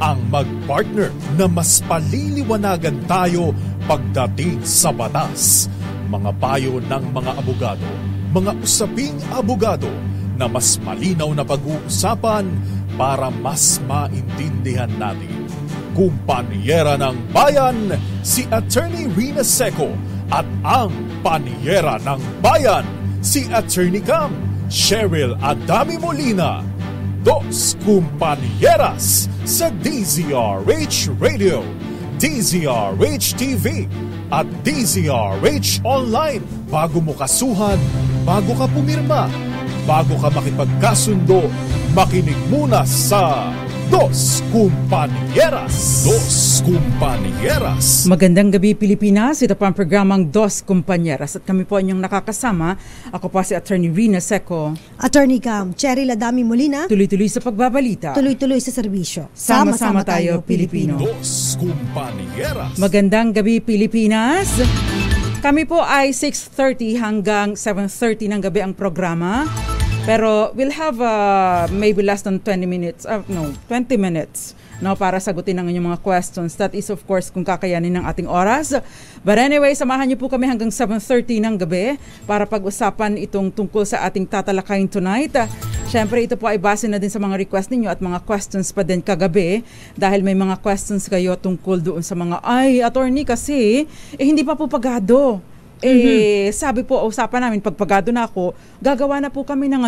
ang mag-partner na mas paliliwanagan tayo pagdating sa batas. Mga payo ng mga abogado, mga usaping abogado na mas malinaw na pag-uusapan para mas maintindihan natin. Kumpanyera ng Bayan, si Attorney Rina Seco at ang Panyera ng Bayan, si Attorney Cam Cheryl Adami Molina. Dos Kumpanyeras sa DZRH Radio, DZRH TV at DZRH Online. Bago mo kasuhan, bago ka pumirma, bago ka makipagkasundo, makinig muna sa Dos Kumpanyeras. Dos Kumpanyeras. Magandang gabi Pilipinas, ito po ang programang Dos Kumpanyeras at kami po inyong nakakasama. Ako po si Attorney Rina Seco. Attorney Cam Cheryl Adami Molina. Tuloy-tuloy sa pagbabalita. Tuloy-tuloy sa serbisyo. Sama-sama tayo Pilipino. Dos Kumpanyeras. Magandang gabi Pilipinas. Kami po ay 6:30 hanggang 7:30 ng gabi ang programa. Pero we'll have maybe less than 20 minutes para sagutin ang inyong mga questions. That is of course kung kakayanin ng ating oras. But anyway, samahan niyo po kami hanggang 7:30 ng gabi para pag-usapan itong tungkol sa ating tatalakayin tonight. Siyempre ito po ay base na din sa mga request ninyo at mga questions pa din kagabi dahil may mga questions kayo tungkol doon sa mga attorney kasi hindi pa po pagado. Sabi po, usapan namin, pagpagado na ako, gagawa na po kami ng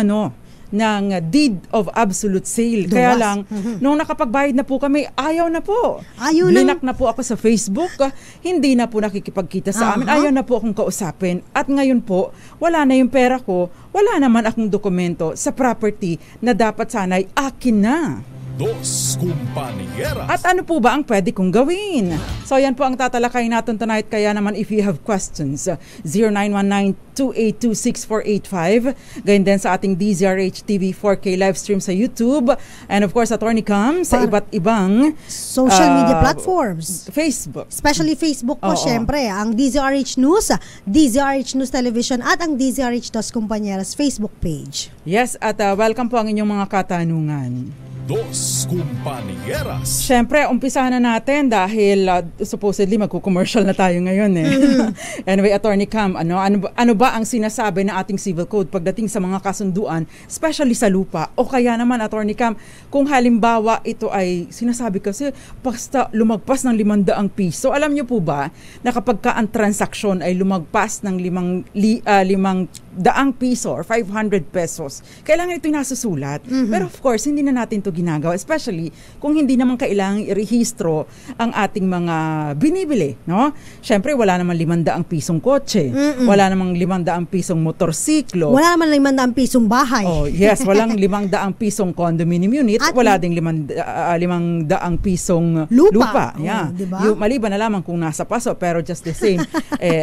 deed of absolute sale. Kaya lang, nung nakapagbayad na po kami, ayaw na po. Blinak na po ako sa Facebook, hindi na po nakikipagkita sa amin, ayaw na po akong kausapin. At ngayon po, wala na yung pera ko, wala naman akong dokumento sa property na dapat sana'y akin na. Dos Kumpanyeras. At ano po ba ang pwede kong gawin? So yan po ang tatalakayin natin tonight. Kaya naman if you have questions, 0919-282-6485. Ganyan din sa ating DZRH TV 4K live stream sa YouTube. And of course, Attorney Cam sa iba't ibang social media platforms. Facebook. Especially Facebook po, syempre. Ang DZRH News, DZRH News Television at ang DZRH Dos Kumpanyeras Facebook page. Yes, at welcome po ang inyong mga katanungan. Dos Kumpanyeras. Siyempre, umpisahan na natin dahil supposedly magko-commercial na tayo ngayon Anyway, Attorney Cam, ano ba ang sinasabi ng ating civil code pagdating sa mga kasunduan, especially sa lupa? O kaya naman, Attorney Cam, kung halimbawa ito ay sinasabi kasi basta lumagpas ng 500 piso. Alam niyo po ba na kapag ka ang transaksyon ay lumagpas ng 500 piso or 500 pesos, kailangan ito nasusulat. Pero of course, hindi na natin ito ginagawa, especially kung hindi naman kailangang irehistro ang ating mga binibili, no? Siyempre, wala namang 500 pisong kotse, wala namang 500 pisong motorsiklo, wala namang 500 pisong bahay. Oh, yes, walang 500 pisong condominium unit, at wala ding 500 pisong lupa. Yeah. Diba? Maliban na lamang kung nasa paso, pero just the same,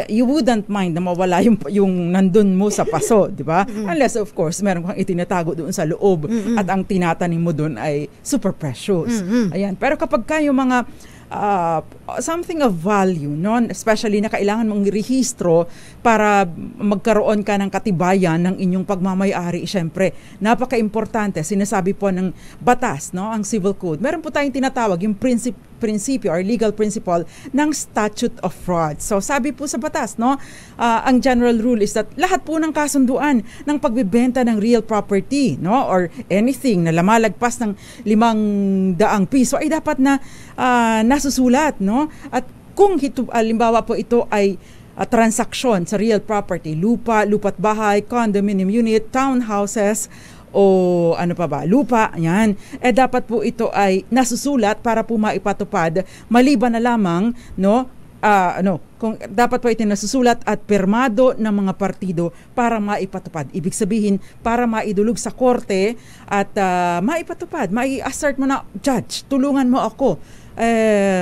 you wouldn't mind na mawala yung nandun mo sa paso, di ba? Unless of course, meron kang itinatago doon sa loob at ang tinatanim mo doon ay super precious. Ayan. Pero kapag kayo mga something of value, no? Especially na kailangan mong rehistro para magkaroon ka ng katibayan ng inyong pagmamay-ari, syempre, napaka-importante. Sinasabi po ng batas, no? Ang civil code. Meron po tayong tinatawag yung prinsipyo or legal principle ng statute of frauds. So sabi po sa batas, no, ang general rule is that lahat po ng kasunduan ng pagbebenta ng real property, no, or anything na lumalagpas ng 500 piso ay dapat na nasusulat, no? At kung halimbawa po ito ay transaksyon sa real property, lupa't bahay, condominium unit, townhouses, o ano pa ba, lupa, yan, dapat po ito ay nasusulat para po maipatupad, maliban na lamang, no, kung dapat po ito nasusulat at pirmado ng mga partido para maipatupad. Ibig sabihin, para maidulog sa korte at maipatupad, mai-assert mo na, judge, tulungan mo ako.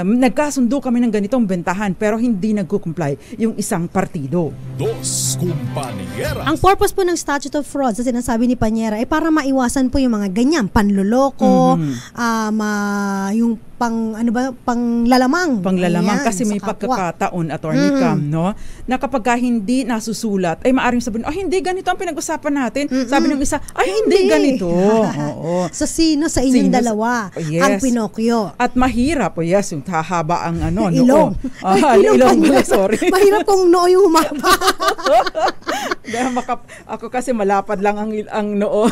Nagkasundo kami ng ganitong bentahan pero hindi nagko-comply yung isang partido. Dos Kumpanyeras. Ang purpose po ng statute of frauds na sinasabi ni Panyera ay para maiwasan po yung mga ganyan, panloloko, yung panglalamang. Panglalamang kasi may pagkakataon, Atty. Attorney Cam, no? Na kapag hindi nasusulat, ay maaring sabihin, hindi, ganito ang pinag-usapan natin. Sabi ng isa, hindi ganito. Oo. So, sino sa inyong dalawa ang Pinocchio? At mahirap, yes, yung hahaba ang ilong. Ilong pala, sorry. Mahirap kung noo yung humaba. Ako kasi malapad lang ang noo.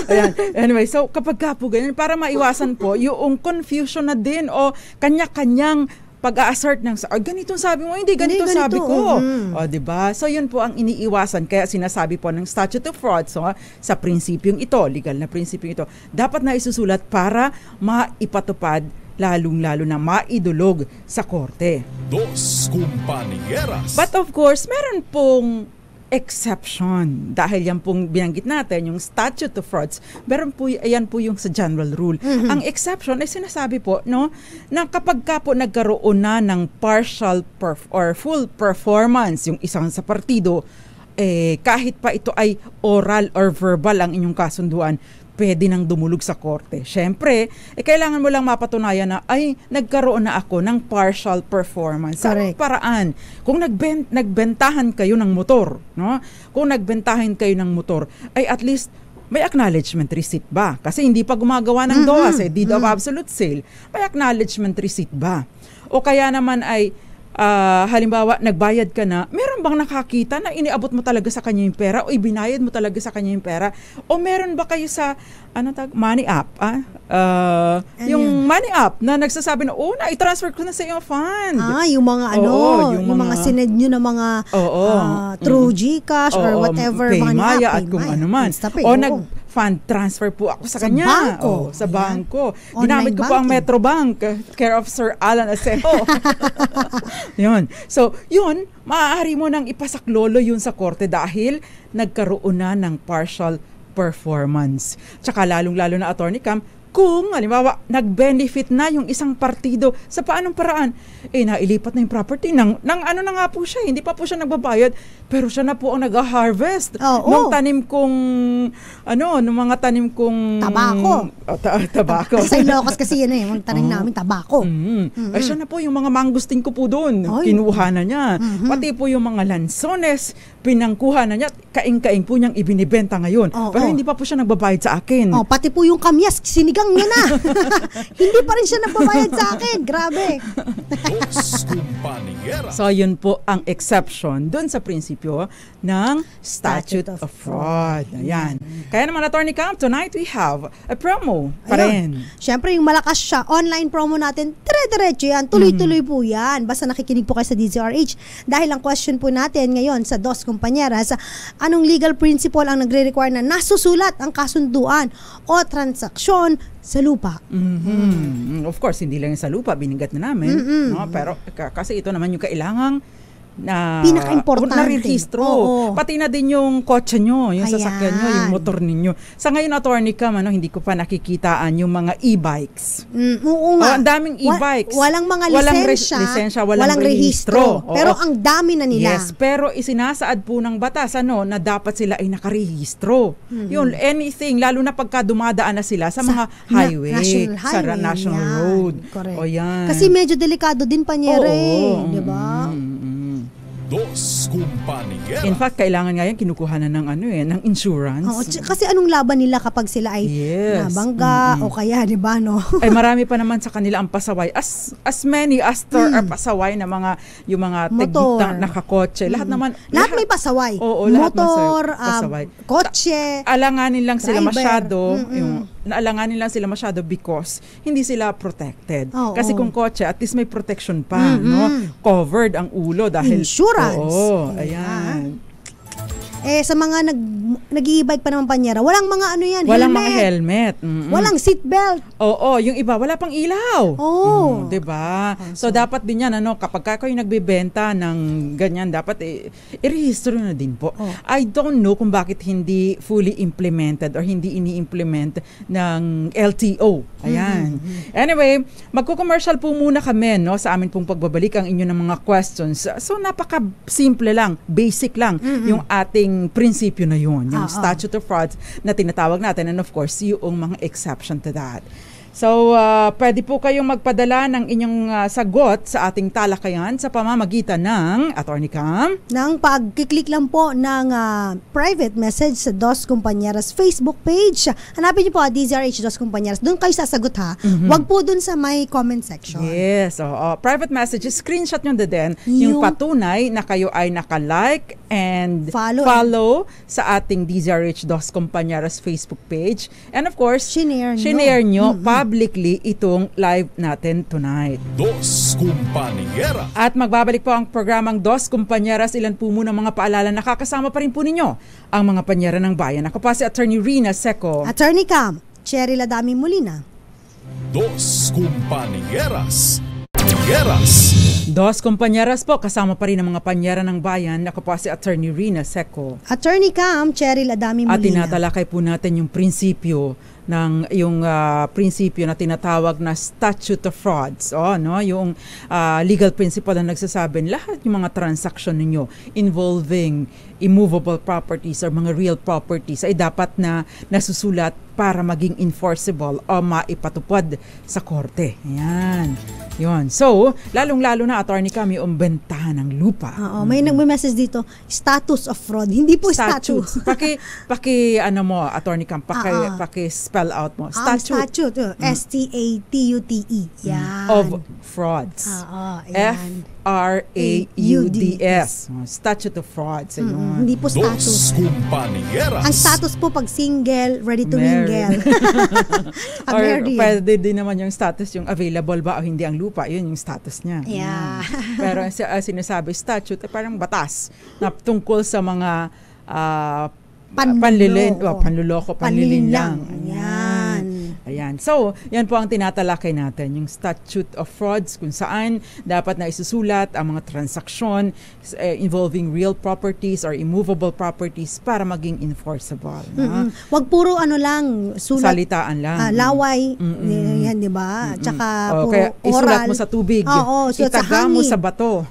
Ayan. Anyway, so kapag ka po ganyan, para maiwasan po yung confusion na din o kanya-kanyang pag-a-assert ng ganito sabi mo, hindi ganito sabi ko. O, diba? So, yun po ang iniiwasan. Kaya sinasabi po ng statute of frauds, sa prinsipyong ito, legal na prinsipyong ito, dapat na isusulat para maipatupad, lalong-lalo na maidulog sa korte. Dos Compañeras. But of course, meron pong exception. Dahil yan pong binanggit natin, yung statute of frauds, meron po, ayan po yung sa general rule. Ang exception ay sinasabi po, no, na kapag ka po nagkaroon na ng partial or full performance yung isang sa partido, kahit pa ito ay oral or verbal ang inyong kasunduan, pwede nang dumulog sa korte. Siyempre, kailangan mo lang mapatunayan na nagkaroon na ako ng partial performance. Sa paraan, kung nagbentahan kayo ng motor, no? Kung nagbentahan kayo ng motor, ay at least may acknowledgement receipt ba? Kasi hindi pa gumagawa ng DOAS, deed of absolute sale. May acknowledgement receipt ba? O kaya naman ay halimbawa, nagbayad ka na, meron bang nakakita na iniabot mo talaga sa kanya yung pera o ibinayad mo talaga sa kanya yung pera? O meron ba kayo sa money app? Yung money app na nagsasabi na, i-transfer ko na sa iyong fund. Yung mga yung mga sinend nyo na mga through GCash or whatever. Paymaya at kung ano man. O nag-fund transfer po ako sa kanya. Sa bangko. Ginamit ko po ang Metrobank, care of Sir Alan Acejo. Yun. So, yun, maaari mo nang ipasaklolo yun sa korte dahil nagkaroon na ng partial performance. Tsaka lalong-lalo na, Attorney Cam, kung, halimbawa, nag-benefit na yung isang partido sa paanong paraan, nailipat na yung property ng ano na nga po siya, hindi pa po siya nagbabayad, pero siya na po ang nag-harvest ng tanim kong, ng mga tanim kong tabako. Tabako. Sa Ilocos kasi yan yung tanim namin, tabako. Ay, siya na po yung mga mangustin ko po doon, kinuha na niya. Pati po yung mga lansones, pinangkuha na niya, kaing-kaing po niyang ibinibenta ngayon. Pero hindi pa po siya nagbabayad sa akin. Pati po yung kamyas, sinigang niya na. Hindi pa rin siya nagbabayad sa akin. Grabe. Dos Compañeras. So, yun po ang exception dun sa prinsipyo ng statute of fraud. Ayan. Kaya naman, Attorney Cam, tonight we have a promo pa rin. Siyempre, yung malakas siya, online promo natin, dire-diretso yan, tuloy-tuloy po yan. Basta nakikinig po kayo sa DZRH. Dahil ang question po natin ngayon sa Dos Compañeras, anong legal principle ang nagre-require na nasusulat ang kasunduan o transaksyon sa lupa? Of course, hindi lang yung sa lupa, binigat na namin. No? Pero kasi ito naman yung kailangang na pinaka-importante. Na-rehistro. Pati na din yung kotse nyo, yung sasakyan nyo, yung motor ninyo. Sa ngayon, Attorney Cam, hindi ko pa nakikitaan yung mga e-bikes. Oo nga. Ang daming e-bikes. Walang mga lisensya, walang rehistro. Pero ang dami na nila. Yes, pero isinasaad po ng batas na dapat sila ay nakarehistro. Yun, anything, lalo na pagka dumadaan na sila sa mga highway, sa national road. Correct. O yan. Kasi medyo delikado din panyera di ba? Dos Compañeras. In fact, kailangan nga yan kinukuha na ng ng insurance. Kasi anong laban nila kapag sila ay nabangga o kaya, di ba, no? Ay marami pa naman sa kanila ang pasaway. As many as there are pasaway na yung mga motor, nakakotse. Lahat naman. Lahat may pasaway. Oo, motor, pasaway. Kotse. Alanganin lang sila masyado. Alanganin lang sila masyado because hindi sila protected. Kasi kung kotse, at least may protection pa, no? Covered ang ulo dahil insurance. Oo, ayan. Sa mga nag-i-bike pa naman panyera, walang mga walang helmet. mga helmet. Walang seatbelt. Oo, yung iba wala pang ilaw. Oh. 'Di ba? So dapat din 'yan kapag kayo nagbebenta ng ganyan, dapat i-rehistro na din po. I don't know kung bakit hindi fully implemented or hindi ini-implement ng LTO. Ayan. Anyway, magko-commercial po muna kami sa amin pong pagbabalik ang inyo ng mga questions. So napaka-simple lang, basic lang yung ating prinsipyo na yun, yung statute of frauds na tinatawag natin, and of course, yung mga exception to that. So, pwede po kayong magpadala ng inyong sagot sa ating talakayan sa pamamagitan ng Attorney Cam. Nang pag-click lang po ng private message sa Dos Compañeras Facebook page. Hanapin niyo po DZRH Dos Compañeras. Doon kayo sasagot ha. Wag po doon sa may comment section. Yes. Private messages, screenshot nyo din yung patunay na kayo ay naka-like and follow sa ating DZRH Dos Compañeras Facebook page. And of course, shinare nyo publicly itong live natin tonight. Dos Compañeras. At magbabalik po ang programang Dos Compañeras. Ilan po muna mga paalala, nakakasama pa rin po ninyo ang mga panyera ng bayan. Ako pa si Attorney Rina Seco. Attorney Cam, Cherry Ladami Molina. Dos Compañeras. Compañeras. Dos Compañeras po, kasama pa rin ang mga panyera ng bayan. Ako pa si Attorney Rina Seco. Attorney Cam, Cherry Ladami Molina. At tinatalakay po natin yung prinsipyo ng prinsipyo na tinatawag na statute of frauds, yung legal principle na nagsasabi lahat yung mga transaction ninyo involving immovable properties or mga real properties ay dapat na nasusulat para maging enforceable o maipatupad sa korte. Ayan. Yun. So, lalong-lalo na, Attorney Cam, yung bentahan ng lupa. Oo, may nagme-message dito, status of fraud. Hindi po statute. Attorney Cam, paki-spell out mo. Statute. S-T-A-T-U-T-E. Yan. Of frauds. F-R-A-U-D-S. Statute of frauds. Hindi po status. Dos Compañeras. Ang status po pag single, ready to mingle. Or pwede din naman yung status, yung available ba o hindi ang lupa. Yun yung status niya. Yeah. Pero sinasabi statute, parang batas na tungkol sa mga panluloko, panlilinlang. Ayan. So, yan po ang tinatalakay natin, yung statute of frauds, kung saan dapat na isusulat ang mga transaksyon involving real properties or immovable properties para maging enforceable. Wag puro sulat. Salitaan lang. Laway, yan, di ba? Tsaka kaya isulat mo sa tubig. Itaga mo sa bato.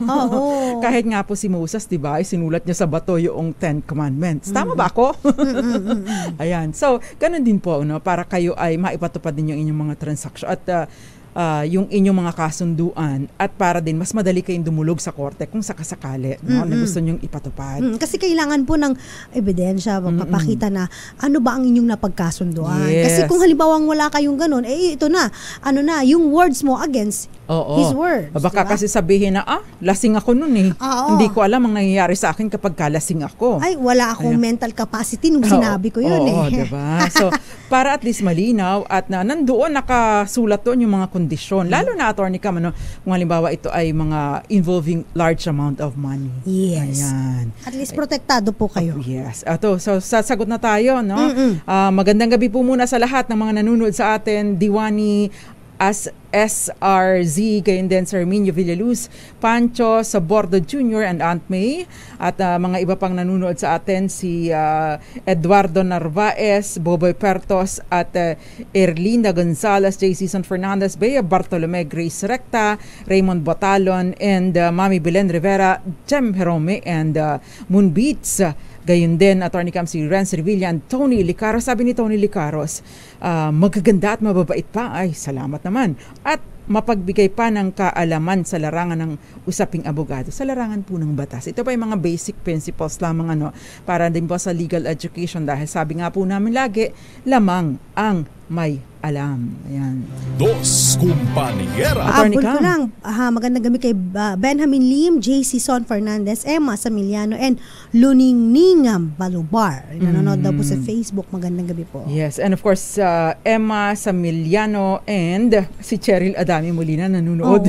Kahit nga po si Moses, di ba, sinulat niya sa bato yung 10 Commandments. Tama ba ako? Ayan. So, ganun din po, para kayo ay maipatupad din yung inyong mga transaksyon at yung inyong mga kasunduan at para din mas madali kayong dumulog sa korte kung sakasakali na gusto nyong ipatupad. Kasi kailangan po ng ebidensya, papakita na ano ba ang inyong napagkasunduan. Yes. Kasi kung halimbawa wala kayong ganun, ito na, yung words mo against His words. Baka diba? kasi sabihin na, lasing ako nun eh. Hindi ko alam ang nangyayari sa akin kapag kalasing ako. Ay, wala akong mental capacity nung sinabi ko yun diba? So, para at least malinaw at nandoon nakasulat doon yung mga kondisyon. Lalo na, Attorney Cam, kung halimbawa ito ay mga involving large amount of money. Yes. Ayan. At least protektado po kayo. Yes. So, sasagot na tayo, no? Magandang gabi po muna sa lahat ng mga nanonood sa atin. Diwani as SRZ, gayon din Sir Minyo Villaluz, Pancho Sabordo Jr. and Aunt May, at mga iba pang nanonood sa atin, si Eduardo Narvaez, Boboy Pertos, at Erlinda Gonzalez, J. Season Fernandez, Bea Bartolome, Grace Recta, Raymond Botalon, and Mami Belen Rivera, Jem Jerome, and Moonbeats. Gayon din, Attorney Cam, si Renz Revilla and Tony Licaros. Sabi ni Tony Licaros, magaganda at mababait pa. Ay, salamat naman. At mapagbigay pa ng kaalaman sa larangan ng usaping abogado, sa larangan po ng batas. Ito pa yung mga basic principles lamang para din po sa legal education dahil sabi nga po namin lagi, lamang ang may alam. Ayan. Dos Compañeras. Abol ko lang. Magandang gabi kay Benjamin Lim, JC Son Fernandez, Emma Samiliano, and Luningningam Balubar. Nanonood daw po sa Facebook. Magandang gabi po. Yes, and of course, Emma Samiliano and si Cheryl Adami Molina nanonood.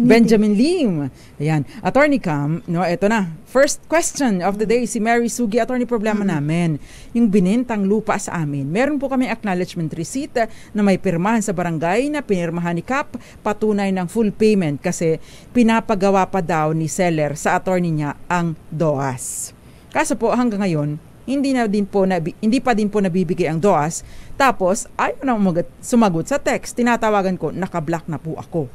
Benjamin Lim. Ayan. Attorney Cam, ito na. First question of the day, si Mary Sugi. Attorney, problema namin, yung binentang lupa sa amin. Meron po kami acknowledgement receipt na may pirmahan sa barangay na pinirmahan ni Cap, patunay ng full payment kasi pinapagawa pa daw ni seller sa attorney niya ang DOAS. Kaso po hanggang ngayon, hindi pa din po nabibigay ang DOAS. Tapos ayaw na sumagot sa text. Tinatawagan ko, naka-block na po ako.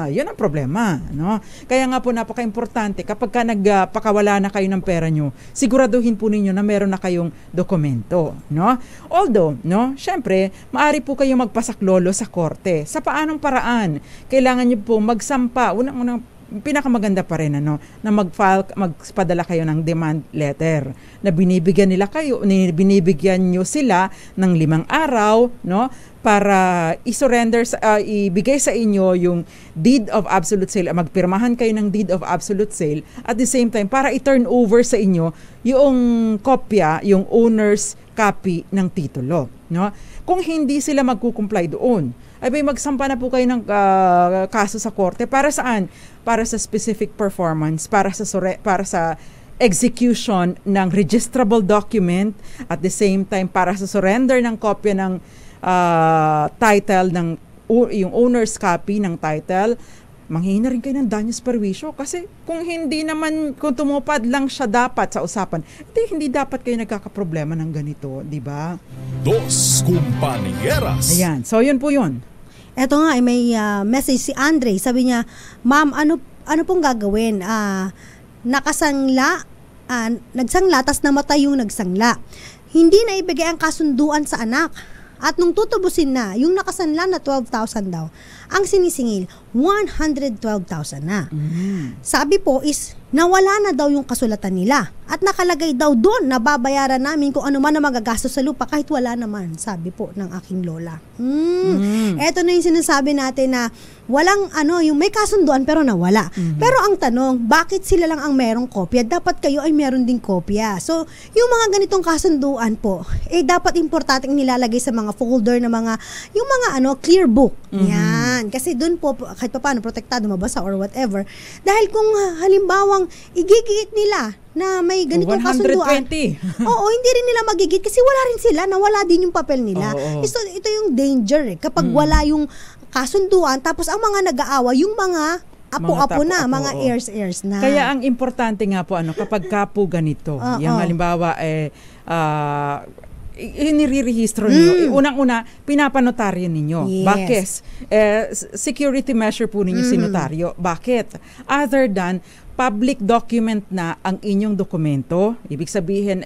Yun ang problema, no? Kaya nga po napaka-importante kapag ka nagpakawala na kayo ng pera nyo, siguraduhin po ninyo na meron na kayong dokumento, no? Although, no, syempre, maaari po kayo magpasaklolo sa korte. Sa paanong paraan? Kailangan nyo po magsampa, unang pinakamaganda pa rin na magpadala kayo ng demand letter na binibigyan nyo sila ng 5 araw, no, para i-surrender ibigay sa inyo yung deed of absolute sale, magpirmahan kayo ng deed of absolute sale at the same time para i-turn over sa inyo yung kopya, yung owner's copy ng titulo, no? Kung hindi sila magkukumply doon, ay magsampa na po kayo ng kaso sa korte. Para saan? Para sa specific performance, para sa execution ng registrable document, at the same time para sa surrender ng kopya ng title, yung owner's copy ng title. Manghihingi rin kayo ng danyos perwisyo kasi kung tumupad lang siya dapat sa usapan, hindi dapat kayo nagkakaproblema ng ganito, di ba? Dos Compañeras. Ayan, so yun po yun. Eto nga, may message si Andre. Sabi niya, Ma'am, ano pong gagawin? Nagsangla, tas namatay yung nagsangla. Hindi na ibigay ang kasunduan sa anak. At nung tutubusin na, yung nakasanla na 12,000 daw, ang sinisingil, 112,000 na. Sabi po is, nawala na daw yung kasulatan nila. At nakalagay daw doon na babayaran namin kung ano man na magagastos sa lupa kahit wala naman, sabi po ng aking lola. Eto na yung sinasabi natin na walang yung may kasunduan pero nawala. Pero ang tanong, bakit sila lang ang merong kopya? Dapat kayo ay meron ding kopya. So, yung mga ganitong kasunduan po, dapat importanteng nilalagay sa mga folder na yung mga clear book. Yan. Kasi doon po, kahit pa paano, protektado, mabasa or whatever. Dahil kung halimbawang igigit nila na may ganitong 120. kasunduan. Oo, hindi rin nila magigit kasi wala rin sila, nawala din yung papel nila. Ito yung danger kapag wala yung kasunduan, tapos ang mga nag-aawa, yung mga apo-apo na, mga heirs na. Kaya ang importante nga po, kapag kapo ganito, yung halimbawa, inirerehistro ninyo. Unang-una, pinapanotaryo ninyo. Yes. Bakit? Security measure po ninyo si notaryo. Bakit? Other than public document na ang inyong dokumento, ibig sabihin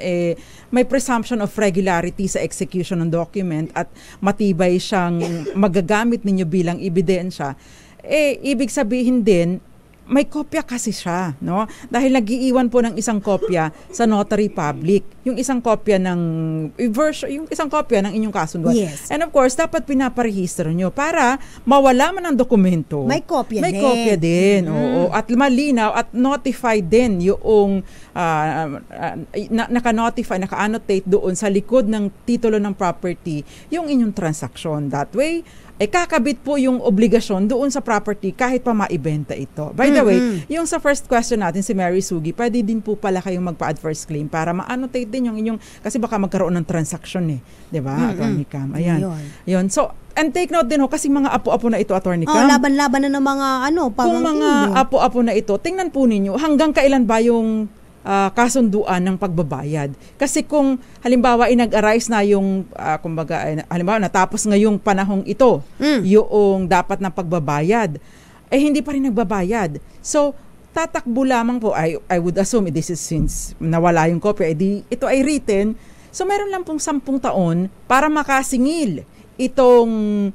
may presumption of regularity sa execution ng document at matibay siyang magagamit ninyo bilang ebidensya, ibig sabihin din may kopya kasi siya, no? Dahil nag-iiwan po ng isang kopya sa notary public, yung isang kopya ng inyong kasunduan. Yes. And of course, dapat pinaparehistro nyo para mawala man ang dokumento. May kopya May kopya din. Oo. At malinaw at notified din yung naka-notify, naka-annotate doon sa likod ng titulo ng property yung inyong transaksyon. That way, kakabit po yung obligasyon doon sa property kahit pa maibenta ito. By the way, yung sa first question natin, si Mary Sugi, pwede din po pala kayong magpa-adverse claim para ma-annotate din yung inyong, kasi baka magkaroon ng transaction Diba, Attorney Cam? Ayan. Yun. So, and take note din kasi mga apo-apo na ito, Attorney Cam. Laban-laban na ng mga kung mga apo-apo na ito, tingnan po ninyo, hanggang kailan ba yung kasunduan ng pagbabayad. Kasi kung halimbawa nag-arise na yung halimbawa natapos ngayong panahong ito, yung dapat na pagbabayad, hindi pa rin nagbabayad. So, tatakbo lamang po, I would assume this is since nawala yung kopya, ito ay written, so meron lang pong 10 taon para makasingil itong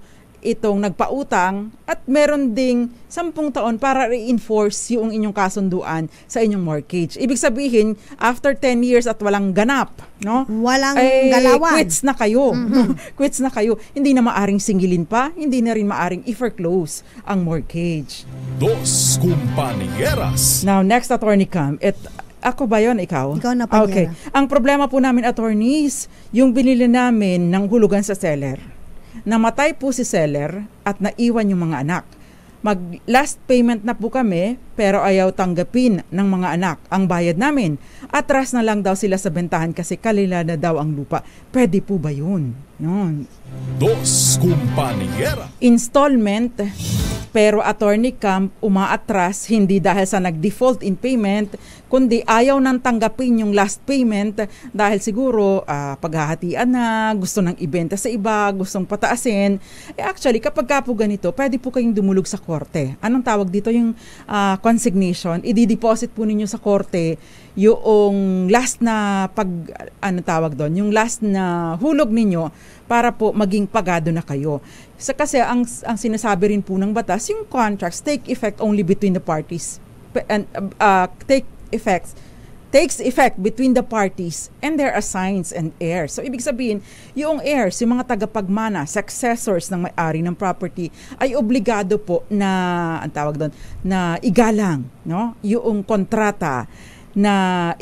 nagpautang at meron ding 10 taon para reinforce yung inyong kasunduan sa inyong mortgage. Ibig sabihin, after 10 years at walang ganap, no? Walang galawan. Quits na kayo. Quits na kayo. Hindi na maaring singilin pa, hindi na rin maaring i-foreclose ang mortgage. Dos Compañeras. Now, next, Attorney Cam, ako ba yun? Ikaw? Ikaw na, Panyera. Okay. Ang problema po namin, attorneys, yung binili namin ng hulugan sa seller. Namatay po si seller at naiwan yung mga anak. Mag-last payment na po kami pero ayaw tanggapin ng mga anak ang bayad namin. Atras na lang daw sila sa bentahan kasi kalila na daw ang lupa. Pwede po ba yun? Yun. Dos Compañeras. Installment, pero Attorney Camp umaatras hindi dahil sa nag-default in payment, kundi ayaw nang tanggapin yung last payment dahil siguro paghahatian na, gusto nang ibenta sa iba, gustong pataasin. Actually, kapag ka po ganito, pwede po kayong dumulog sa korte. Anong tawag dito? Yung consignation, i-deposit po ninyo sa korte yung last na yung last na hulog ninyo para po maging pagado na kayo. Kasi ang sinasabi rin po ng batas, yung contracts take effect only between the parties. And takes effect between the parties and their assigns and heirs. So, ibig sabihin, yung heirs, yung mga tagapagmana, successors ng may-ari ng property, ay obligado po na, ang tawag doon, na igalang, no? Yung kontrata na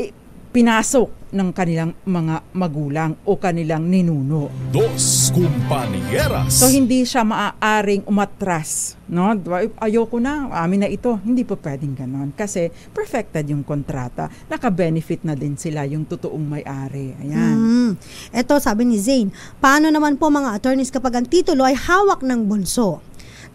pinasok ng kanilang mga magulang o kanilang ninuno. Dos Compañeras. So, hindi siya maaaring umatras. No? Ayoko na, amin na ito. Hindi po pwedeng ganon. Kasi perfected yung kontrata. Naka-benefit na din sila yung totoong may-ari. Ayan. Ito, sabi ni Zane, paano naman po mga attorneys kapag ang titulo ay hawak ng bunso?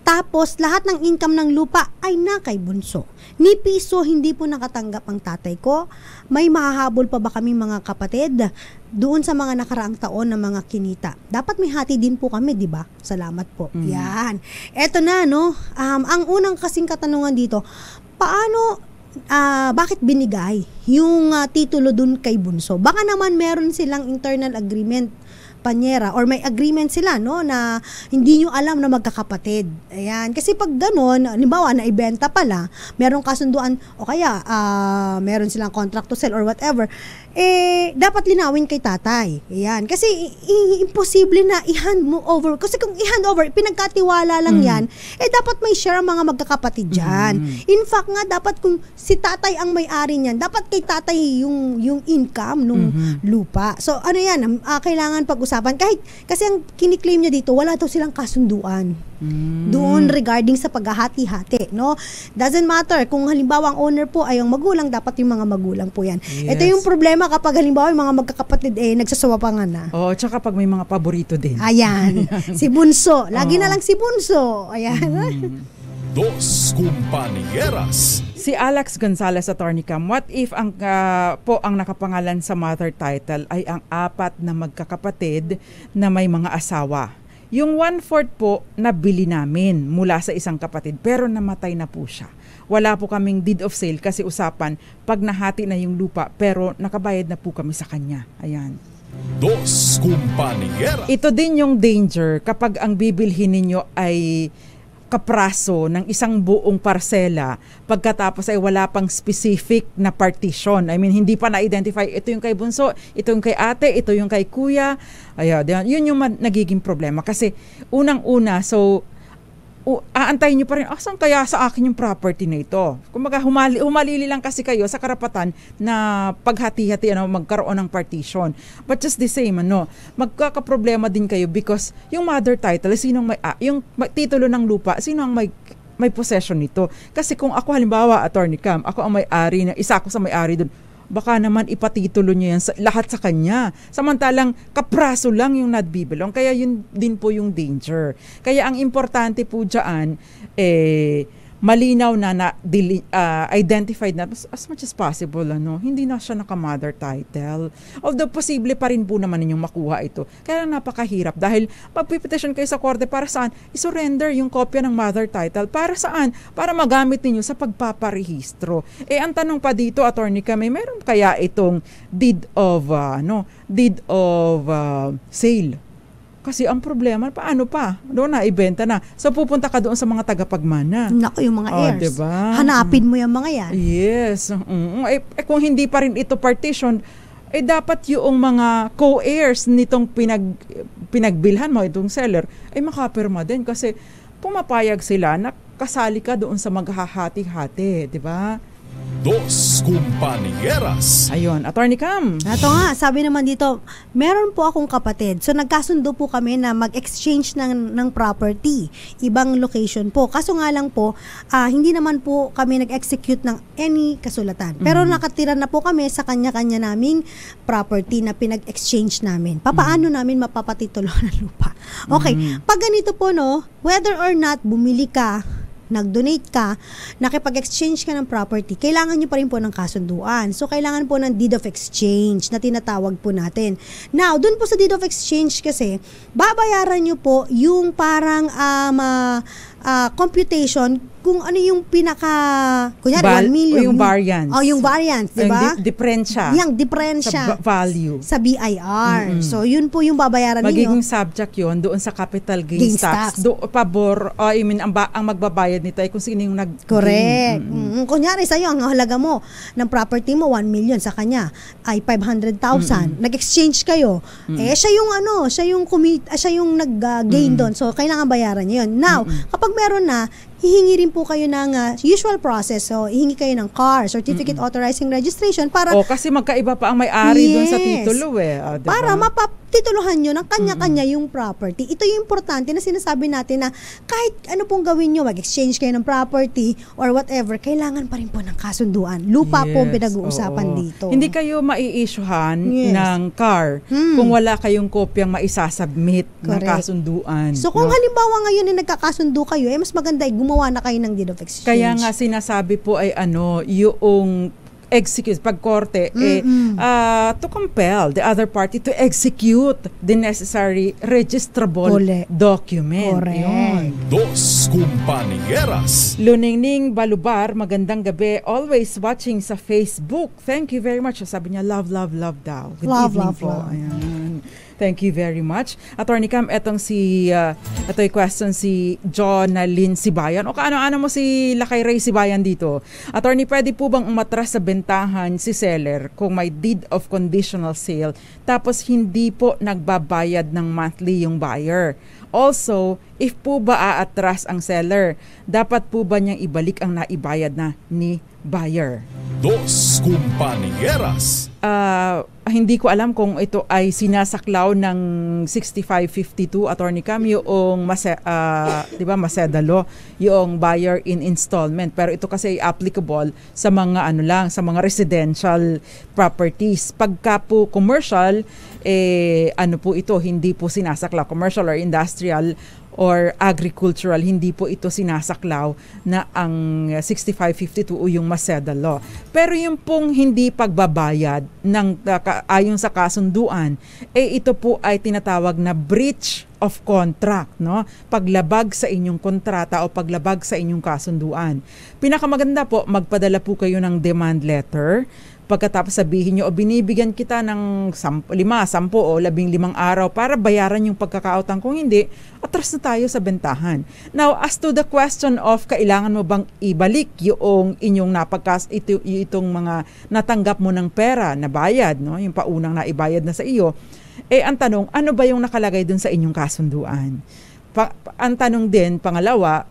Tapos, lahat ng income ng lupa ay na kay bunso. Ni piso, hindi po nakatanggap ang tatay ko. May mahahabol pa ba kami mga kapatid? Doon sa mga nakaraang taon na mga kinita. Dapat may hati din po kami, di ba? Salamat po. Yan. Eto na, no? Ang unang kasing katanungan dito, bakit binigay yung titulo dun kay bunso? Baka naman meron silang internal agreement, Panyera, or may agreement sila, no, na hindi nyo alam na magkakapatid. Ayan. Kasi pag ganun, halimbawa, na ibenta pala, merong kasunduan, o kaya, meron silang contract to sell or whatever, dapat linawin kay tatay. Ayan. Kasi, imposible na i-hand mo over. Kasi kung i-hand over, pinagkatiwala lang yan, dapat may share ang mga magkakapatid dyan. In fact nga, dapat kung si tatay ang may-ari niyan, dapat kay tatay yung income nung lupa. So, ano yan, kailangan pag-usapan. Kasi ang kiniklaim niya dito, wala daw silang kasunduan. Doon regarding sa paghahati-hati, no? Doesn't matter kung halimbawa ang owner po ay ang magulang, dapat yung mga magulang po yan. Yes. Ito yung problema kapag halimbawa yung mga magkakapatid nagsasawapangan na. Tsaka pag may mga paborito din. Ayan. Si Bunso. Lagi na lang si Bunso. Ayan. Dos Compañeras. Si Alex Gonzalez, Attorney Cam, what if ang nakapangalan sa mother title ay ang 4 na magkakapatid na may mga asawa? Yung 1/4 po nabili namin mula sa isang kapatid pero namatay na po siya. Wala po kaming deed of sale kasi usapan pag nahati na yung lupa pero nakabayad na po kami sa kanya. Ayan. Dos Compañeras. Ito din yung danger kapag ang bibilhin ninyo ay kapraso ng isang buong parsela pagkatapos ay wala pang specific na partition. I mean, hindi pa na-identify ito yung kay bunso, ito yung kay ate, ito yung kay kuya. Ayan, yun yung nagiging problema. Kasi unang-una, so aantayin nyo pa rin, saan kaya sa akin yung property na ito? Kumbaga, humalili lang kasi kayo sa karapatan na paghati-hati, magkaroon ng partition. But just the same, magkakaproblema din kayo because yung mother title, yung titulo ng lupa, sino ang may possession nito? Kasi kung ako halimbawa, Attorney Cam, ako ang may-ari, isa ako sa may-ari doon, baka naman ipatitulo niya yan lahat sa kanya. Samantalang kapraso lang yung not belong. Kaya yun din po yung danger. Kaya ang importante po dyan, malinaw na identified na as much as possible, hindi na siya naka-mother title. Although posible pa rin po naman ninyong makuha ito. Kaya napakahirap dahil magpipetition kayo sa korte para saan? I-surrender yung kopya ng mother title. Para saan? Para magamit ninyo sa pagpaparehistro. Ang tanong pa dito, Attorney Cam, meron kaya itong deed of sale? Kasi ang problema, paano pa? Doon na, ibenta na. So, pupunta ka doon sa mga tagapagmana. Naku, yung mga heirs. Diba? Hanapin mo yung mga yan. Yes. Kung hindi pa rin ito partition, dapat yung mga co-heirs nitong pinagbilhan mo, itong seller, makapirma din. Kasi pumapayag sila na kasali ka doon sa maghahati-hati. Diba? Dos Compañeras. Ayun, Attorney Cam. Ito nga, sabi naman dito, meron po akong kapatid. So nagkasundo po kami na mag-exchange ng property. Ibang location po. Kaso nga lang po, hindi naman po kami nag-execute ng any kasulatan. Pero nakatira na po kami sa kanya-kanya naming property na pinag-exchange namin. Paano namin mapapatitulo ng lupa? Okay, pag ganito po, whether or not bumili ka nag-donate ka, nakipag-exchange ka ng property, kailangan nyo pa rin po ng kasunduan. So, kailangan po ng deed of exchange na tinatawag po natin. Now, dun po sa deed of exchange kasi, babayaran nyo po yung parang computation kung ano yung kunyari 1 million. Yung variance. Yung variance, di ba? Diferensya. Yung diferensya. Sa value. Sa BIR. So, yun po yung babayaran ninyo. Magiging subject yun doon sa capital gains tax. Pabor, ang magbabayad nito ay kung sino yung nag-gain. Correct. Kunyari sa'yo, ang halaga mo ng property mo, 1 million, sa kanya ay 500,000. Nag-exchange kayo. Siya yung nag-gain doon. So, kailangan bayaran niya yun. Now, kapag meron na, hihingi rin po kayo ng usual process. So, hihingi kayo ng CAR, Certificate Authorizing Registration, para... kasi magkaiba pa ang may-ari doon sa titulo diba? Para mapatituluhan nyo ng kanya-kanya yung property. Ito yung importante na sinasabi natin na kahit ano pong gawin nyo, mag-exchange kayo ng property or whatever, kailangan pa rin po ng kasunduan. Lupa po ang pinag-uusapan dito. Hindi kayo mai-issuehan ng CAR kung wala kayong kopyang maisasubmit ng kasunduan. So, kung halimbawa ngayon ay nagkakasundo kayo, mas maganda gumawa na kayo ng deed of exchange. Kaya nga sinasabi po ay yung execute pag korte to compel the other party to execute the necessary registrable document. Correct. Dos Compañeras. Luningning Balubar, magandang gabi. Always watching sa Facebook. Thank you very much. Sabi niya, love daw. Good evening po. Ayan. Thank you very much. Attorney Cam, ito'y question si Jonalyn Sibayan. O kaano-ano mo si Lakay Ray Sibayan dito? Attorney, pwede po bang umatras sa bentahan si seller kung may deed of conditional sale tapos hindi po nagbabayad ng monthly yung buyer? Also, if po ba aatras ang seller, dapat po ba niyang ibalik ang naibayad na ni buyer? Dos Compañeras. Hindi ko alam kung ito ay sinasaklaw ng 6552 Attorney Cam, yung diba, Macedalo, yung buyer in installment. Pero ito kasi ay applicable sa mga sa mga residential properties. Pagka po commercial, po ito, hindi po sinasaklaw. Commercial or industrial or agricultural, hindi po ito sinasaklaw na ang 6552 o yung Maceda Law. Pero yung pong hindi pagbabayad ayon sa kasunduan, ito po ay tinatawag na breach of contract, no? Paglabag sa inyong kontrata o paglabag sa inyong kasunduan. Pinakamaganda po, magpadala po kayo ng demand letter. Pagkatapos sabihin nyo, binibigyan kita ng 5, 10 o 15 araw para bayaran yung pagkakautang. Kung hindi, atras na tayo sa bentahan. Now, as to the question of kailangan mo bang ibalik yung inyong itong mga natanggap mo ng pera na bayad, no? Yung paunang naibayad na sa iyo, ang tanong, ano ba yung nakalagay dun sa inyong kasunduan? Ang tanong din, pangalawa,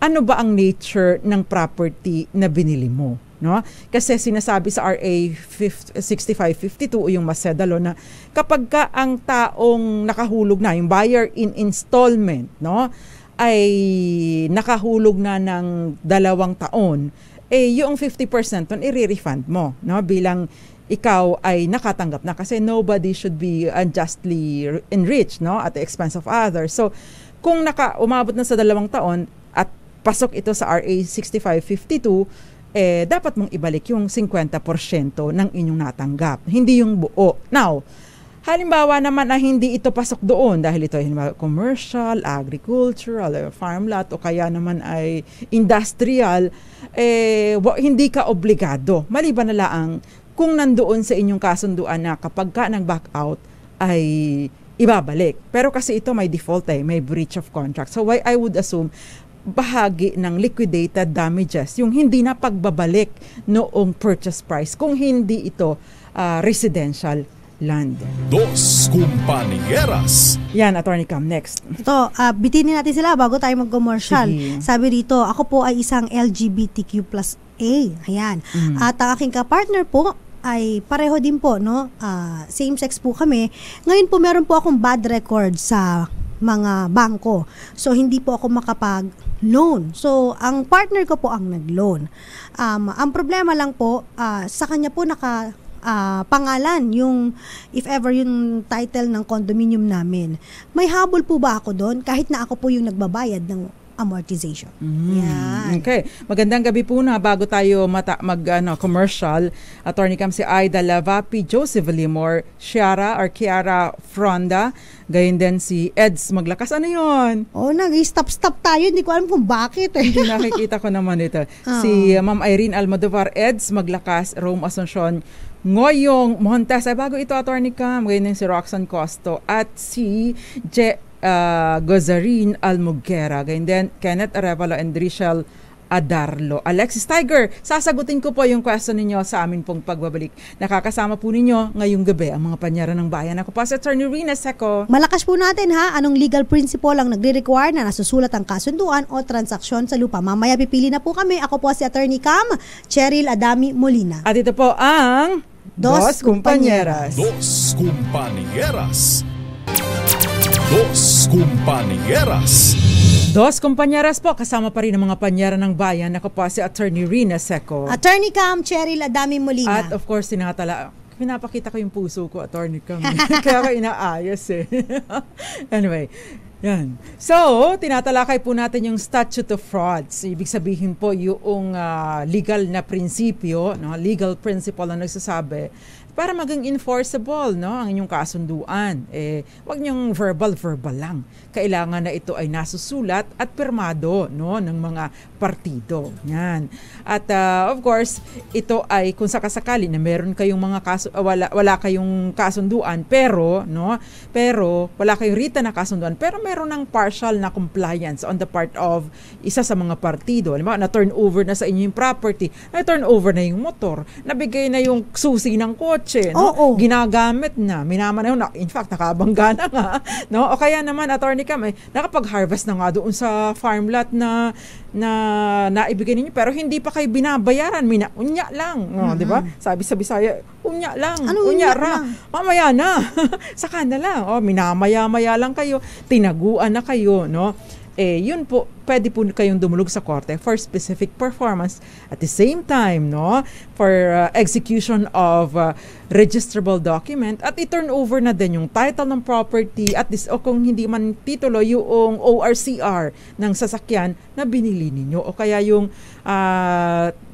ano ba ang nature ng property na binili mo? No? Kasi sinasabi sa RA 6552 o yung Maceda Law na kapag ka ang taong nakahulog na, yung buyer in installment, no, ay nakahulog na ng 2 taon, yung 50% ton i-refund mo, no, bilang ikaw ay nakatanggap na, kasi nobody should be unjustly enriched, no, at the expense of others. So kung umabot na sa 2 taon at pasok ito sa RA 6552, dapat mong ibalik yung 50% ng inyong natanggap, hindi yung buo. Now, halimbawa naman na hindi ito pasok doon dahil ito ay commercial, agricultural, farm lot, o kaya naman ay industrial, hindi ka obligado. Maliban na lang kung nandoon sa inyong kasunduan na kapag ka nag-back out ay ibabalik. Pero kasi ito may default, may breach of contract. So why I would assume bahagi ng liquidated damages yung hindi na pagbabalik noong purchase price kung hindi ito residential land. Dos Compañeras. Yan, Attorney Cam, next. Ito, bitinin natin sila bago tayo mag-commercial. Sige. Sabi rito, ako po ay isang LGBTQ+A. Ayan. At ang aking kapartner po ay pareho din po, no? Same sex po kami. Ngayon po meron po akong bad record sa mga bangko. So, hindi po ako makapag-loan. So, ang partner ko po ang nag-loan. Ang problema lang po, sa kanya po pangalan, yung if ever yung title ng condominium namin. May habol po ba ako doon? Kahit na ako po yung nagbabayad ng amortization. Yan. Okay. Magandang gabi po na bago tayo commercial. Attorney Cam si Aida Lavapi, Joseph Limor, Kiara Fronda, gayon din si Eds Maglakas. Ano yun? Nag-stop tayo. Hindi ko alam kung bakit. Hindi nakikita ko naman ito. Si Ma'am Irene Almodovar, Eds Maglakas, Rome Asuncion, Ngoyong Montes. Ay, bago ito, Attorney Cam. Ngayon din si Roxanne Costo at si Gozarin Almugera. Ganyan din, Kenneth Arevalo and Richelle Adarlo. Alexis Tiger, sasagutin ko po yung question ninyo sa amin pong pagbabalik. Nakakasama po ninyo ngayong gabi ang mga panyara ng bayan. Ako po si Attorney Rina Seco. Malakas po natin anong legal principle ang nagre-require na nasusulat ang kasunduan o transaksyon sa lupa. Mamaya pipili na po kami. Ako po si Attorney Cam, Cheryl Adami Molina. At ito po ang Dos Compañeras. Dos Compañeras. Dos Compañeras. Dos Compañeras po, kasama pa rin ang mga panyara ng bayan. Ako po si Attorney Rina Seco. Attorney Cam, Cheryl Adami Molina. At of course, pinapakita ko yung puso ko, Attorney Cam. Kaya ako inaayos Anyway, yan. So, tinatalakay po natin yung statute of frauds. Ibig sabihin po yung legal na prinsipyo, legal principle na nagsasabi para maging enforceable ang inyong kasunduan. Wag niyong verbal lang. Kailangan na ito ay nasusulat at pirmado ng mga partido. Yan. At of course, ito ay kung sakasakali na meron kayong mga wala kayong kasunduan pero wala kayong written na kasunduan pero meron ng partial na compliance on the part of isa sa mga partido. Halimbawa, na-turn over na sa inyo yung property, na-turn over na yung motor, nabigay na yung susi ng kotse, ginagamit na, minamanayaw na, in fact, nakabangga na nga, O kaya naman, Attorney Cam, nakapag-harvest na nga doon sa farm lot na naibigay ninyo, pero hindi pa kayo binabayaran, unya lang, di ba? Sabi sa Bisaya, unya lang, unya ra, mamaya na, saka na lang, minamaya-maya lang kayo, tinaguan na kayo, yun po, pwede po kayong dumulog sa korte for specific performance. At the same time, for execution of registrable document at i-turn over na din yung title ng property at o kung hindi man titulo, yung ORCR ng sasakyan na binili ninyo o kaya yung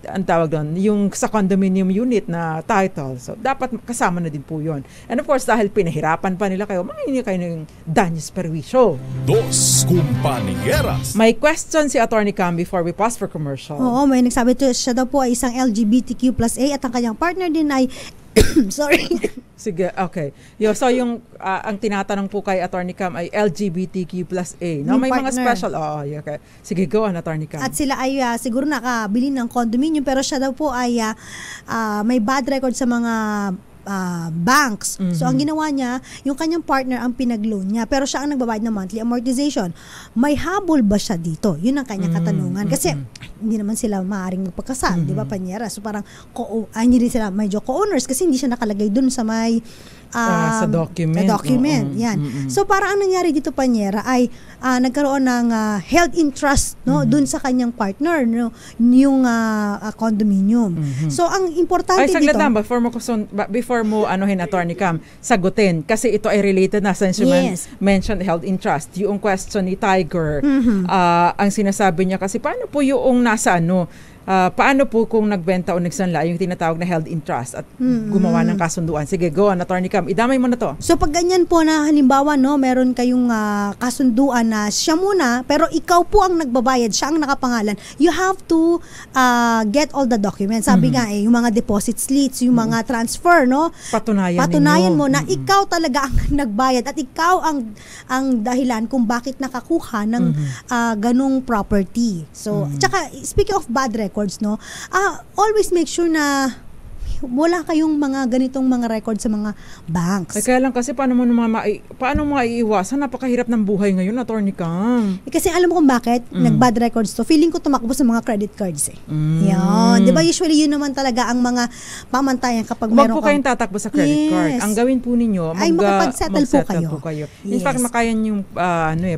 ang tawag doon, yung sa condominium unit na title. So, dapat kasama na din po yun. And of course, dahil pinahirapan pa nila kayo, mangingi kayo ng danyos perwisyo. Dos Compañeras. May question si Attorney Cam before we pause for commercial. Oo, may nagsabi siya daw po ay isang LGBTQ+A at ang kanyang partner din ay sorry. Sige, okay. So yung ang tinatanong po kay Attorney Cam ay LGBTQ+A. No, may partner. Mga special. Okay. Sige, go on, Attorney Cam. At sila ay siguro nakabili ng condominium pero siya daw po ay may bad record sa mga banks. So, ang ginawa niya, yung kanyang partner ang pinag-loan niya, pero siya ang nagbabayad ng monthly amortization. May habol ba siya dito? Yun ang kanyang katanungan. Kasi, hindi naman sila maaaring magpagkasal, di ba, Panyera? So, parang, hindi rin sila medyo co-owners kasi hindi siya nakalagay dun sa may sa document. Yan. So, parang ang nangyari dito, Panyera, ay nagkaroon ng held in trust dun sa kanyang partner, yung condominium. So, ang importante dito... saglit lang, before mo Attorney Cam, sagutin. Kasi ito ay related na since you mentioned held in trust. Yung question ni Tiger, ang sinasabi niya kasi, paano po yung nasa paano po kung nagbenta o nagsanla yung tinatawag na held in trust at gumawa ng kasunduan? Sige, go on, Attorney Cam. Idamay mo na to. So, pag ganyan po na halimbawa, meron kayong kasunduan na siya muna, pero ikaw po ang nagbabayad, siya ang nakapangalan, you have to get all the documents. Sabi nga yung mga deposit slips, yung mga transfer, Patunayan mo na ikaw talaga ang nagbayad at ikaw ang dahilan kung bakit nakakuha ng ganung property. So, tsaka, speaking of bad records, always make sure na wala kayong mga ganitong mga record sa mga banks. Kaya lang kasi paano mo maiiwasan? Napakahirap ng buhay ngayon, Attorney Cam. Kasi alam mo kung bakit? Nag-bad records to. Feeling ko tumakbo sa mga credit cards Yan. Di ba usually yun naman talaga ang mga pamantayan kapag meron po kayong tatakbo sa credit card. Ang gawin po ninyo, makapag-settle po kayo. In fact, makayan yung,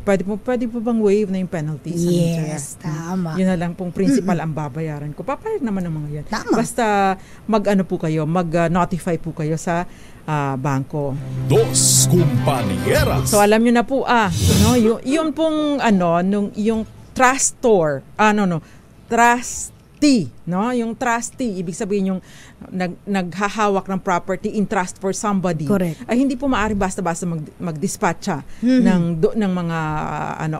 pwede po bang waive na yung penalties? Yes, tama. Yun na lang pong principal ang babayaran ko. Papayag naman ng mga yan. Tama. Basta mag-notify po kayo sa bangko. Dos Compañeras. So alam niyo na po yung pong yung trustor, trustee, no? Yung trustee, ibig sabihin yung naghahawak ng property in trust for somebody. Correct. Ay hindi po maaari basta-basta magdispatcha ng mga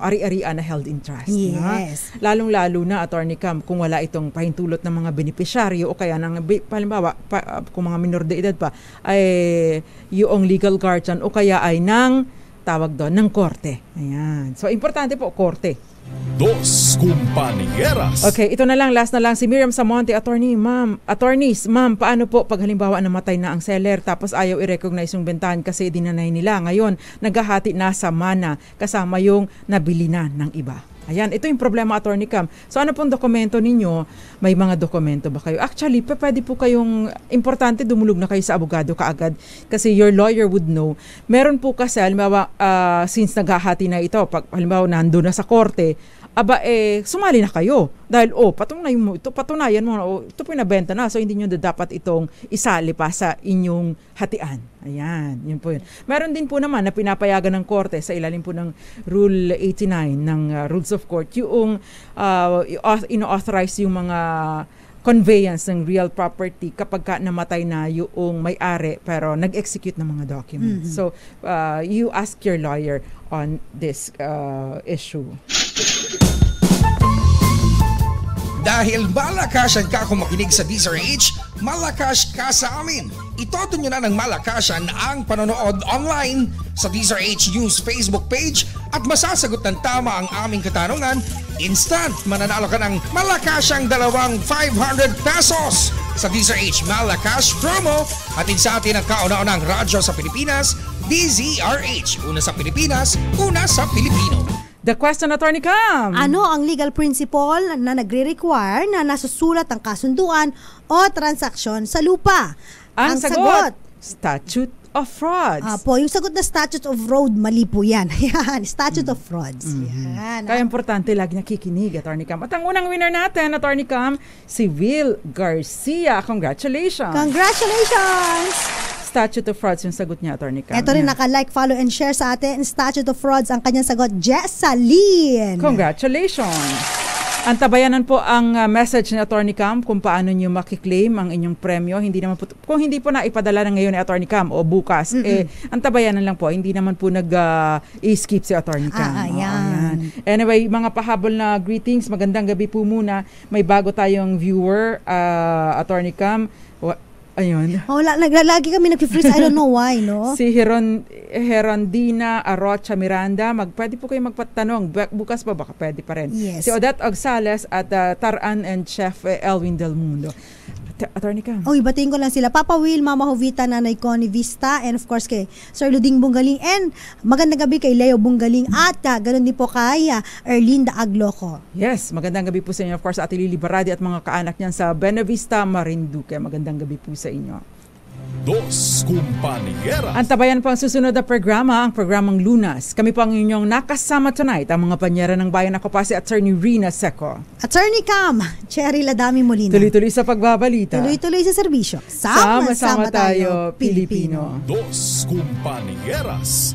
ari-arian na held in trust. Yes. Lalong-lalo na, Attorney Cam, kung wala itong pahintulot ng mga benepisyaryo o kaya halimbawa, kung mga minor de edad pa, ay yung legal guardian o kaya ay tawag doon, ng korte. Ayan. So, importante po, korte. Dos Compañeras. Okay, ito na lang, last na lang. Si Miriam Samonte, attorneys, ma'am, paano po pag halimbawa namatay na ang seller tapos ayaw i-recognize yung bentahan kasi dinanay nila. Ngayon, naghahati na sa mana kasama yung nabili na ng iba. Ayan, ito yung problema, Attorney Cam. So ano pong dokumento ninyo? May mga dokumento ba kayo? Actually, pwede po kayong, importante dumulog na kayo sa abogado kaagad kasi your lawyer would know. Meron po kasi, halimbawa, since naghahati na ito, halimbawa nandun na sa korte, sumali na kayo. Dahil, patunayan mo, ito po nabenta na, so hindi nyo dapat itong isali pa sa inyong hatian. Ayan, yun po yun. Meron din po naman na pinapayagan ng korte sa ilalim po ng Rule 89 ng Rules of Court, yung ino-authorize yung mga conveyance ng real property kapag namatay na yung may-ari pero nag-execute ng mga documents. So, you ask your lawyer on this issue. Dahil malakasan ka kung makinig sa DZRH, malakas ka sa amin. Itodo nyo na ng malakasan ang panonood online sa DZRH News Facebook page at masasagot ng tama ang aming katanungan. Instant mananalo ka ng malakasang 500 pesos sa DZRH Malakas promo. Hatid sa atin ang kauna-unang radyo sa Pilipinas, DZRH. Una sa Pilipinas, una sa Pilipino. The question, Attorney Cam. Ano ang legal principle na nagre-require na nasusulat ang kasunduan o transaksyon sa lupa? Ang sagot, Statute of Frauds. Yung sagot na Statute of Fraud, mali po yan. Yan, Statute of Frauds. Yan. Kaya importante lagi nakikinig, Attorney Cam. At ang unang winner natin, Attorney Cam, si Will Garcia. Congratulations! Congratulations! Statute of Frauds yung sagot niya, Attorney Cam. Ito rin naka-like, follow, and share sa atin. Statute of Frauds, ang kanyang sagot, Jessalyn. Congratulations! Antabayanan po ang message ni Attorney Cam kung paano nyo makiklaim ang inyong premyo. Kung hindi po na ipadala na ngayon ni Attorney Cam o bukas, antabayanan lang po. Hindi naman po nag-skip si Attorney Cam. Ayan. Anyway, mga pahabol na greetings. Magandang gabi po muna. May bago tayong viewer, Attorney Cam. Ayun. Lagi kami nag-freeze. I don't know why, no? Si Herondina Arocha Miranda, pwede po kayo magpatanong. Bukas pa baka pwede pa rin. Yes. Si Odette Ogsales at Taran and Chef Elwin Del Mundo. Attorney Cam. Ibatiin ko lang sila. Papa Will, Mama Jovita, Nanay Connie Vista, and of course kay Sir Luding Bungaling, and magandang gabi kay Leo Bungaling, at ganoon din po kay Erlinda Agloco. Yes, magandang gabi po sa inyo. Of course, Ate Lily Baradi at mga kaanak niyan sa Benavista, Marinduque. Magandang gabi po sa inyo. Dos Compañeras. Antabayan po ang susunod na programa, ang programang Lunas. Kami po ang inyong nakasama tonight, ang mga panyera ng bayan. Ako pa si Attorney Rina Seco. Attorney Cam, CherryLadami Molina. Tuloy-tuloy sa pagbabalita. Tuloy-tuloy sa serbisyo. Sama-sama tayo, Pilipino. Dos Compañeras.